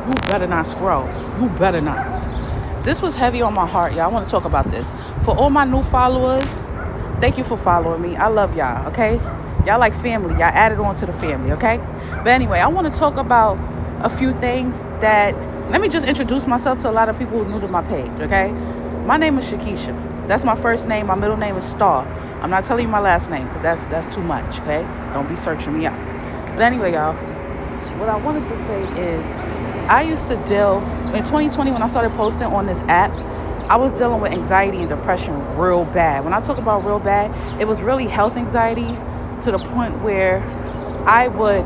You better not scroll. You better not. This was heavy on my heart, y'all. I want to talk about this. For all my new followers, thank you for following me. I love y'all, okay? Y'all like family. Y'all added on to the family, okay? But anyway, I want to talk about a few things that... Let me just introduce myself to a lot of people who are new to my page, okay? My name is Shakisha. That's my first name. My middle name is Star. I'm not telling you my last name because that's too much, okay? Don't be searching me up. But anyway, y'all, what I wanted to say is I used to deal... In 2020, when I started posting on this app, I was dealing with anxiety and depression real bad. When I talk about real bad, it was really health anxiety to the point where I would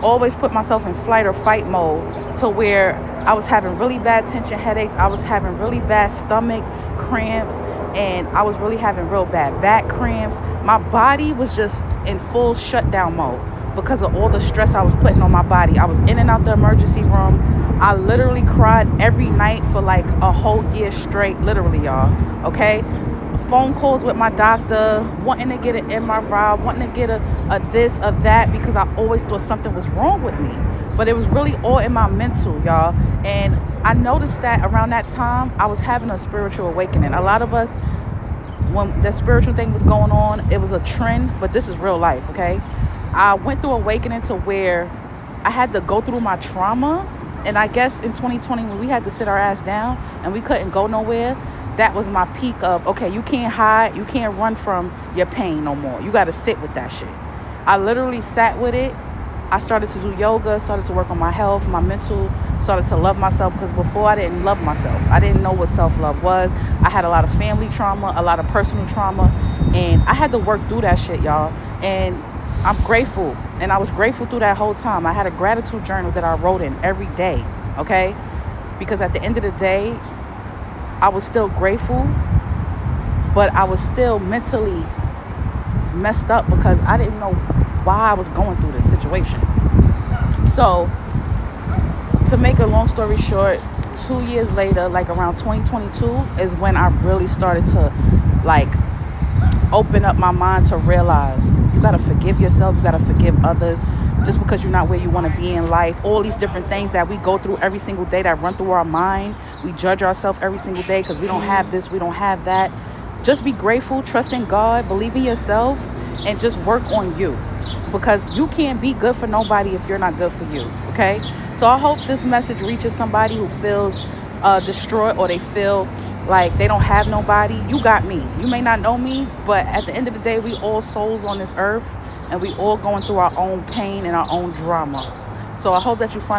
always put myself in flight or fight mode to where I was having really bad tension headaches. I was having really bad stomach cramps, and I was really having real bad back cramps. My body was just in full shutdown mode because of all the stress I was putting on my body. I was in and out the emergency room. I literally cried every night for like a whole year straight, literally, y'all, okay? Phone calls with my doctor, wanting to get an MRI, wanting to get a this or that, because I always thought something was wrong with me. But it was really all in my mental, y'all. And I noticed that around that time, I was having a spiritual awakening. A lot of us, when the spiritual thing was going on, it was a trend, but this is real life, okay? I went through awakening to where I had to go through my trauma. And I guess in 2020, when we had to sit our ass down and we couldn't go nowhere, that was my peak of, okay, you can't hide, you can't run from your pain no more. You got to sit with that shit. I literally sat with it. I started to do yoga, started to work on my health, my mental, started to love myself, because before I didn't love myself. I didn't know what self-love was. I had a lot of family trauma, a lot of personal trauma, and I had to work through that shit, y'all. And I'm grateful, and I was grateful through that whole time. I had a gratitude journal that I wrote in every day, okay? Because at the end of the day, I was still grateful, but I was still mentally messed up because I didn't know why I was going through this situation. So, to make a long story short, 2 years later, like around 2022, is when I really started to, like, open up my mind to realize you got to forgive yourself, you got to forgive others. Just because you're not where you want to be in life, all these different things that we go through every single day that run through our mind, we judge ourselves every single day because we don't have this, we don't have that. Just be grateful, trust in God, believe in yourself, and just work on you, because you can't be good for nobody if you're not good for you, okay? So I hope this message reaches somebody who feels destroyed, or they feel like they don't have nobody. You got me. You may not know me, but at the end of the day, we all souls on this earth, and we all going through our own pain and our own drama. So I hope that you find